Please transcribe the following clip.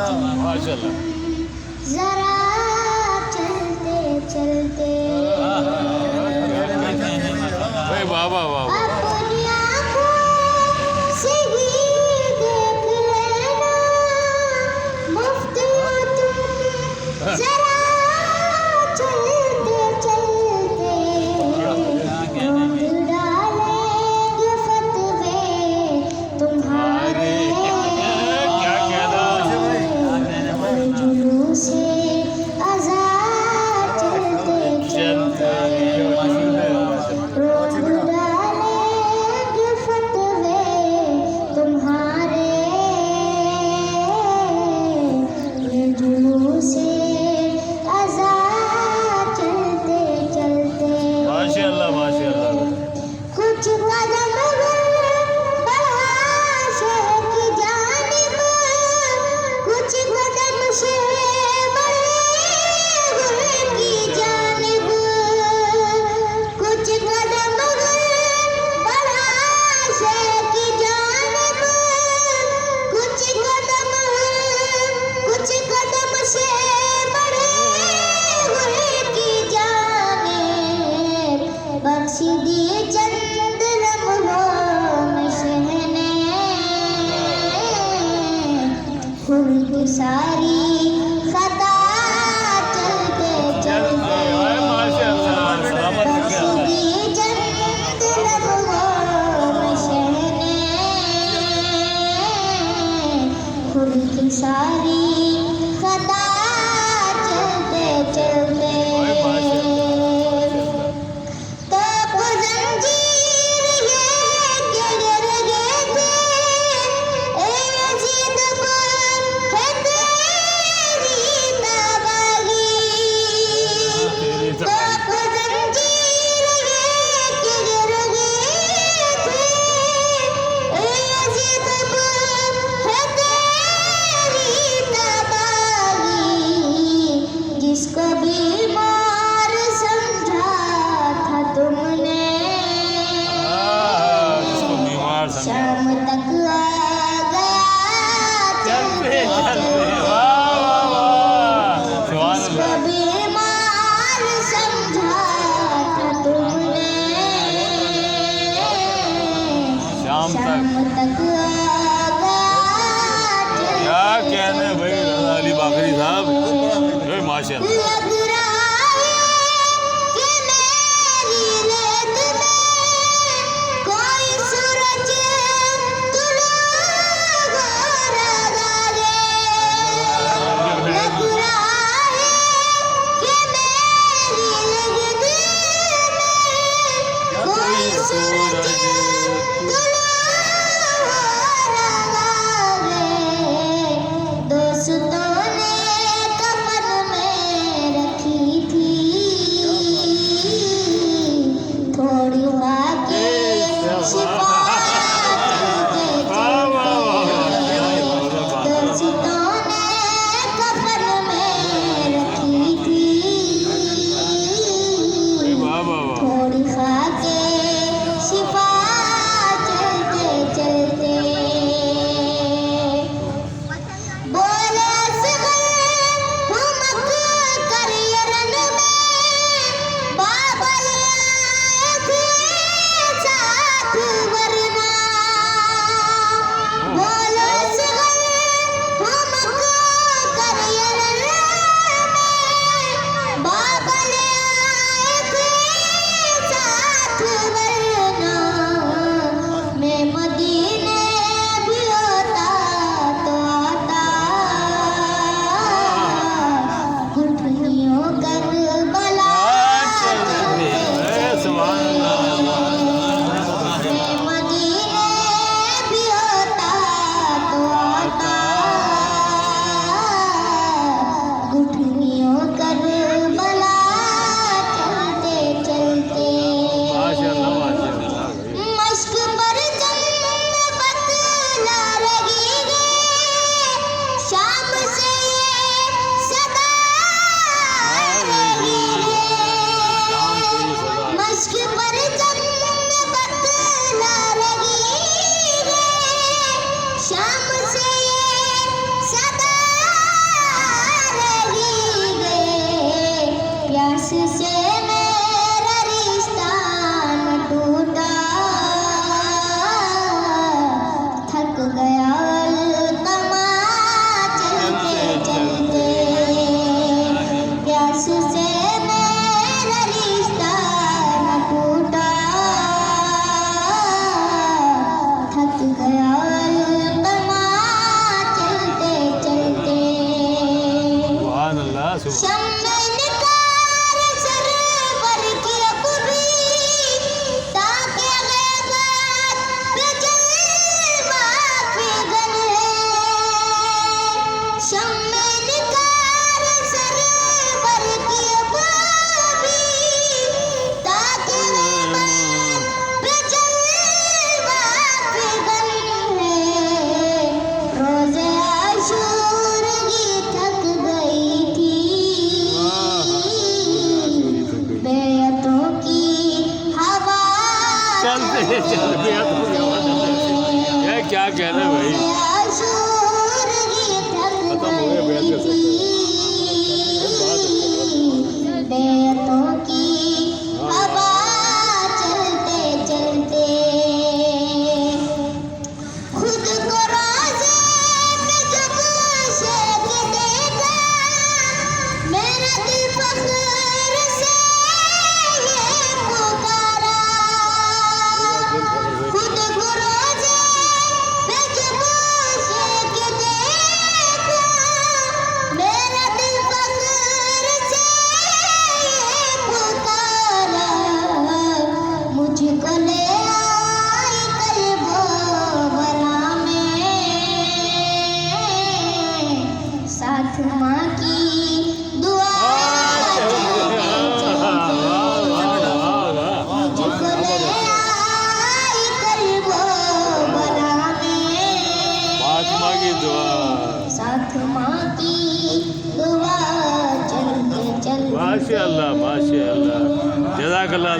माशाल्लाह। जरा चलते चलते भाई वाह वाह वाह। अपनी आँखों से ही देख लेना, मुफ्त में तुम जरा चलते चलते ढूंढ डालेंगे फतवे तुम्हारे जुलूसे आज़ाद चलते चलते ढूंढ डालेंगे फतवे तुम्हारे जुलूसे आज़ाद चलते चलते माशाल्लाह माशाल्लाह। कुछ कदम बढ़ा शहर की जानिब, कुछ कदम से बढ़े घर की जानिब, कुछ कदम बढ़ा शहर की जानिब, कुछ कदम से बढ़े घर की जानिब, बख्श दिए चंद लम्हों में शहने खुद की सारी खता चलते चलते, बख्श दिए चंद लम्हों में शहने खुद की सारी खता चलते चलते तो जंजीर ये गिर गए थे, ए यजीद पर है तेरी ताबागी, तो जंजीर ये गिर गए थे, ए यजीद पर है तेरी ताबागी, जिसको बीमार समझा था तुमने इसको बीमार समझा। शाम तक आ गया चलते चलते वाह वाह वाह सुभान जिसको अल्लाह। बीमार समझा था तुमने शाम तक शाम तक आ गया क्या कहने भाई रज़ा अली बाकरी साहब। माशाल्लाह। लग रहा है कि मेरी रेत में कोई सूरज तुला हो रहा है, लग रहा है कि मेरी रेत में कोई सूरज तुला हो रहा है, दोस्तों ने कफन में रखी थी थोड़ी बाकी शिफा चलते चलते, दोस्तों ने कफन में रखी थी वाह वाह वाह। थोड़ी खाके शिफा चलते चलते बोले सिगल हुमक कर यरन में बाबल आए थे साथ चलते चल गया तो ये क्या कहना भाई, आशूर की खत्म हो गया बयान कर सकते बेतों की हवा चलते चलते खुद को रोज़े पे जब शेक देगा मेरा दिल फख्र से ये पुकारा खुद को रोज़े पे जब शेक देगा मेरा दिल फख्र से ये पुकारा मुझको ले आई कल्बो बला में साथ माँ की दुआ चलते मुझको ले आई कल्बो बला में फातिमा की दुआ। साथ माँ की दुआ चलते चलते माशाअल्लाह माशाअल्लाह, जज़ाकल्लाह।